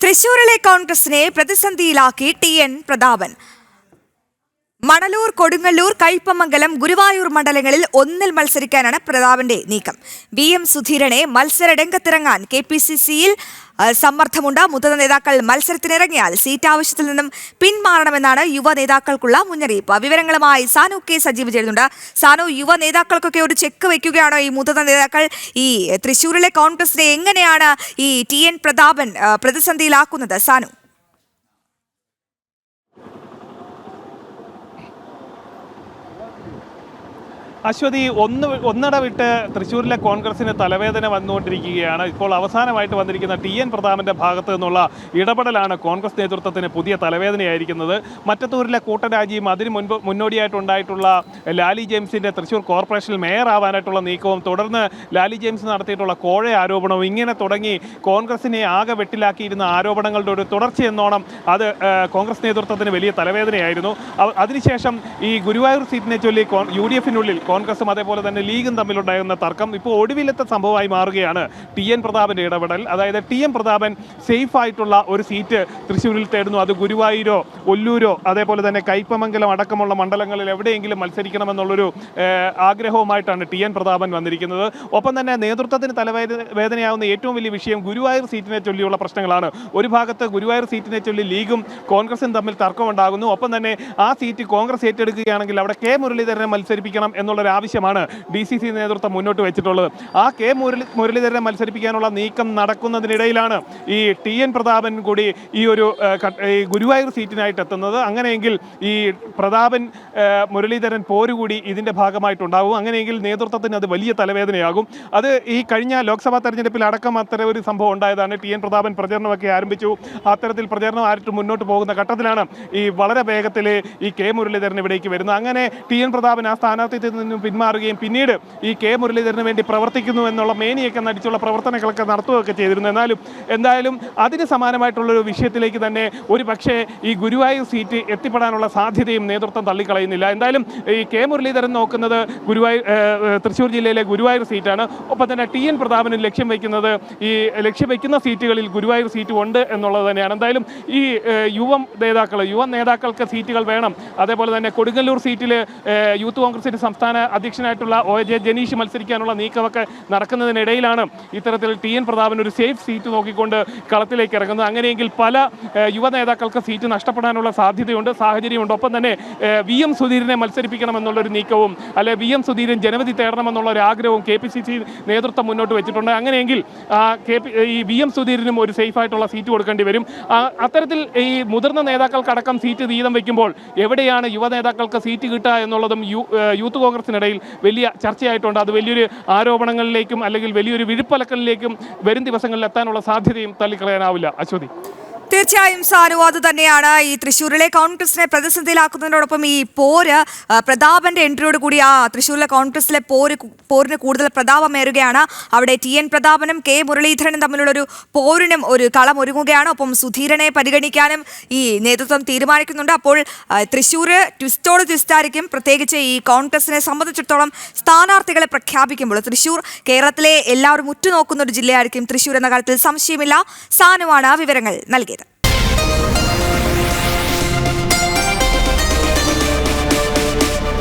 തൃശൂരിലെ കോൺഗ്രസിനെ പ്രതിസന്ധിയിലാക്കി ടി.എൻ. പ്രതാപൻ. മണലൂർ, കൊടുങ്ങല്ലൂർ, കയ്പമംഗലം, ഗുരുവായൂർ മണ്ഡലങ്ങളിൽ ഒന്നിൽ മത്സരിക്കാനാണ് പ്രതാപന്റെ നീക്കം. വി.എം. സുധീരനെ മത്സര രംഗത്തിറങ്ങാൻ കെ.പി.സി.സിയിൽ സമ്മർദ്ദമുണ്ട്. മുതിർന്ന നേതാക്കൾ മത്സരത്തിനിറങ്ങിയാൽ സീറ്റ് ആവശ്യത്തിൽ നിന്നും പിന്മാറണമെന്നാണ് യുവ നേതാക്കൾക്കുള്ള മുന്നറിയിപ്പ്. വിവരങ്ങളുമായി സാനു കെ സജീവ് ചേരുന്നുണ്ട്. സാനു, യുവ നേതാക്കൾക്കൊക്കെ ഒരു ചെക്ക് വയ്ക്കുകയാണോ ഈ മുതിർന്ന നേതാക്കൾ? ഈ തൃശ്ശൂരിലെ കോൺഗ്രസിനെ എങ്ങനെയാണ് ഈ ടി.എൻ. പ്രതാപൻ പ്രതിസന്ധിയിലാക്കുന്നത്? സാനു. അശ്വതി, ഒന്നിട വിട്ട് തൃശ്ശൂരിലെ കോൺഗ്രസിന് തലവേദന വന്നുകൊണ്ടിരിക്കുകയാണ്. ഇപ്പോൾ അവസാനമായിട്ട് വന്നിരിക്കുന്ന ടി.എൻ. പ്രതാപന്റെ ഭാഗത്തു നിന്നുള്ള ഇടപെടലാണ് കോൺഗ്രസ് നേതൃത്വത്തിന് പുതിയ തലവേദനയായിരിക്കുന്നത്. മറ്റത്തൂരിലെ കൂട്ടരാജിയും അതിന് മുന്നോടിയായിട്ടുണ്ടായിട്ടുള്ള ലാലി ജെയിംസിന്റെ തൃശ്ശൂർ കോർപ്പറേഷനിൽ മേയർ ആവാനായിട്ടുള്ള നീക്കവും, തുടർന്ന് ലാലി ജെയിംസ് നടത്തിയിട്ടുള്ള കോഴ ആരോപണവും, ഇങ്ങനെ തുടങ്ങി കോൺഗ്രസിനെ ആകെ വെട്ടിലാക്കിയിരുന്ന ആരോപണങ്ങളുടെ ഒരു തുടർച്ചയെന്നോണം അത് കോൺഗ്രസ് നേതൃത്വത്തിന് വലിയ തലവേദനയായിരുന്നു. അതിനുശേഷം ഈ ഗുരുവായൂർ സീറ്റിനെ ചൊല്ലി UDF-നുള്ളിൽ കോൺഗ്രസും അതേപോലെ തന്നെ ലീഗും തമ്മിലുണ്ടായിരുന്ന തർക്കം ഇപ്പോൾ ഒടുവിലത്തെ സംഭവമായി മാറുകയാണ് ടി.എൻ. പ്രതാപന്റെ ഇടപെടൽ. അതായത് ടി.എൻ. പ്രതാപൻ സേഫ് ആയിട്ടുള്ള ഒരു സീറ്റ് തൃശ്ശൂരിൽ തേടുന്നു. അത് ഗുരുവായൂരോ ഒല്ലൂരോ അതേപോലെ തന്നെ കയ്പമംഗലം അടക്കമുള്ള മണ്ഡലങ്ങളിൽ എവിടെയെങ്കിലും മത്സരിക്കണമെന്നുള്ളൊരു ആഗ്രഹവുമായിട്ടാണ് ടി.എൻ. പ്രതാപൻ വന്നിരിക്കുന്നത്. ഒപ്പം തന്നെ നേതൃത്വത്തിന് തലവേദനയാവുന്ന ഏറ്റവും വലിയ വിഷയം ഗുരുവായൂർ സീറ്റിനെ ചൊല്ലിയുള്ള പ്രശ്നങ്ങളാണ്. ഒരു ഭാഗത്ത് ഗുരുവായൂർ സീറ്റിനെ ചൊല്ലി ലീഗും കോൺഗ്രസും തമ്മിൽ തർക്കമുണ്ടാകുന്നു. ഒപ്പം തന്നെ ആ സീറ്റ് കോൺഗ്രസ് ഏറ്റെടുക്കുകയാണെങ്കിൽ അവിടെ കെ മുരളീധരനെ മത്സരിപ്പിക്കണം എന്നുള്ളൊരു ആവശ്യമാണ് DCC നേതൃത്വം മുന്നോട്ട് വെച്ചിട്ടുള്ളത്. ആ കെ മുരളീധരനെ മത്സരിപ്പിക്കാനുള്ള നീക്കം നടക്കുന്നതിനിടയിലാണ് ഈ ടി.എൻ. പ്രതാപൻ കൂടി ഈ ഒരു ഗുരുവായൂർ സീറ്റിനായിട്ട് എത്തുന്നത്. അങ്ങനെയെങ്കിൽ ഈ പ്രതാപൻ മുരളീധരൻ പോരുകൂടി ഇതിൻ്റെ ഭാഗമായിട്ടുണ്ടാകും. അങ്ങനെയെങ്കിൽ നേതൃത്വത്തിന് അത് വലിയ തലവേദനയാകും. അത് ഈ കഴിഞ്ഞ ലോക്സഭാ തെരഞ്ഞെടുപ്പിൽ അടക്കം അത്തരം ഒരു സംഭവം ഉണ്ടായതാണ്. ടി.എൻ. പ്രതാപൻ പ്രചരണമൊക്കെ ആരംഭിച്ചു. അത്തരത്തിൽ പ്രചരണം ആയിട്ട് മുന്നോട്ട് പോകുന്ന ഘട്ടത്തിലാണ് ഈ വളരെ വേഗത്തിൽ ഈ കെ മുരളീധരൻ ഇവിടേക്ക് വരുന്നത്. അങ്ങനെ ടി.എൻ. പ്രതാപൻ ആ സ്ഥാനാർത്ഥിത്വത്തിൽ നിന്നും പിന്മാറുകയും പിന്നീട് ഈ കെ മുരളീധരന് വേണ്ടി പ്രവർത്തിക്കുന്നു എന്നുള്ള മേനിയൊക്കെ നടിച്ചുള്ള പ്രവർത്തനങ്ങളൊക്കെ നടത്തുകയൊക്കെ ചെയ്തിരുന്നു. എന്തായാലും അതിന് സമാനമായിട്ടുള്ളൊരു വിഷയത്തിലേക്ക് തന്നെ ഒരു പക്ഷേ ഈ ഗുരുവായൂർ സീറ്റ് എത്തിപ്പെടാനുള്ള സാധ്യതയും നേതൃത്വം തള്ളിക്കളയുന്നില്ല. എന്തായാലും ഈ കെ മുരളീധരൻ നോക്കുന്നത് തൃശ്ശൂർ ജില്ലയിലെ ഗുരുവായൂർ സീറ്റാണ്. ഒപ്പം തന്നെ ടി.എൻ. പ്രതാപന് ലക്ഷ്യം വയ്ക്കുന്ന സീറ്റുകളിൽ ഗുരുവായൂർ സീറ്റ് ഉണ്ട് എന്നുള്ളത് തന്നെയാണ്. എന്തായാലും ഈ യുവ നേതാക്കൾക്ക് സീറ്റുകൾ വേണം. അതേപോലെ തന്നെ കൊടുങ്ങല്ലൂർ സീറ്റിൽ യൂത്ത് കോൺഗ്രസിന്റെ സംസ്ഥാന അധ്യക്ഷനായിട്ടുള്ള OJ ജനീഷ് മത്സരിക്കാനുള്ള നീക്കമൊക്കെ നടക്കുന്നതിനിടയിലാണ് ഇത്തരത്തിൽ ടി.എൻ. പ്രതാപൻ ഒരു സേഫ് സീറ്റ് നോക്കിക്കൊണ്ട് കളത്തിലേക്ക് ഇറങ്ങുന്നത്. അങ്ങനെയെങ്കിൽ പല യുവ നേതാക്കൾക്ക് സീറ്റ് നഷ്ടപ്പെടാനുള്ള സാഹചര്യമുണ്ട്. ഒപ്പം തന്നെ വി.എം. സുധീരനെ മത്സരിപ്പിക്കണമെന്നുള്ളൊരു നീക്കവും, അല്ലെ വി.എം. സുധീരൻ ജനവിധി തേടണമെന്നുള്ള ഒരു ആഗ്രഹവും കെ.പി.സി.സി നേതൃത്വം മുന്നോട്ട് വെച്ചിട്ടുണ്ട്. അങ്ങനെയെങ്കിൽ ഈ വി.എം. സുധീരനും ഒരു സേഫ് ആയിട്ടുള്ള സീറ്റ് കൊടുക്കേണ്ടി വരും. അത്തരത്തിൽ ഈ മുതിർന്ന നേതാക്കൾക്കടക്കം സീറ്റ് വീതം വയ്ക്കുമ്പോൾ എവിടെയാണ് യുവ നേതാക്കൾക്ക് സീറ്റ് കിട്ടുക എന്നുള്ളതും യൂത്ത് കോൺഗ്രസിനിടയിൽ വലിയ ചർച്ചയായിട്ടുണ്ട്. അത് വലിയൊരു ആരോപണങ്ങളിലേക്കും അല്ലെങ്കിൽ വലിയൊരു വിഴുപ്പലക്കലിലേക്കും വരും ദിവസങ്ങളിൽ എത്താനുള്ള സാധ്യതയും തള്ളിക്കളയാനാവില്ല. അശ്വതി. തീർച്ചയായും സാനു, അത് തന്നെയാണ് ഈ തൃശ്ശൂരിലെ കോൺഗ്രസിനെ പ്രതിസന്ധിയിലാക്കുന്നതിനോടൊപ്പം ഈ പോര് പ്രതാപന്റെ എൻട്രിയോട് കൂടി ആ തൃശ്ശൂരിലെ കോൺഗ്രസിലെ പോരിന് കൂടുതൽ പ്രതാപമേറുകയാണ്. അവിടെ ടി.എൻ. പ്രതാപനും കെ മുരളീധരനും തമ്മിലുള്ളൊരു പോരിനും ഒരു കളം ഒരുങ്ങുകയാണ്. ഒപ്പം സുധീരനെ പരിഗണിക്കാനും ഈ നേതൃത്വം തീരുമാനിക്കുന്നുണ്ട്. അപ്പോൾ തൃശ്ശൂർ ട്വിസ്റ്റോട് ട്വിസ്റ്റായിരിക്കും. പ്രത്യേകിച്ച് ഈ കോൺഗ്രസിനെ സംബന്ധിച്ചിടത്തോളം സ്ഥാനാർത്ഥികളെ പ്രഖ്യാപിക്കുമ്പോൾ തൃശ്ശൂർ കേരളത്തിലെ എല്ലാവരും ഉറ്റുനോക്കുന്ന ഒരു ജില്ലയായിരിക്കും തൃശ്ശൂർ എന്ന കാര്യത്തിൽ സംശയമില്ല. സാനുവാണ് വിവരങ്ങൾ നൽകിയത്.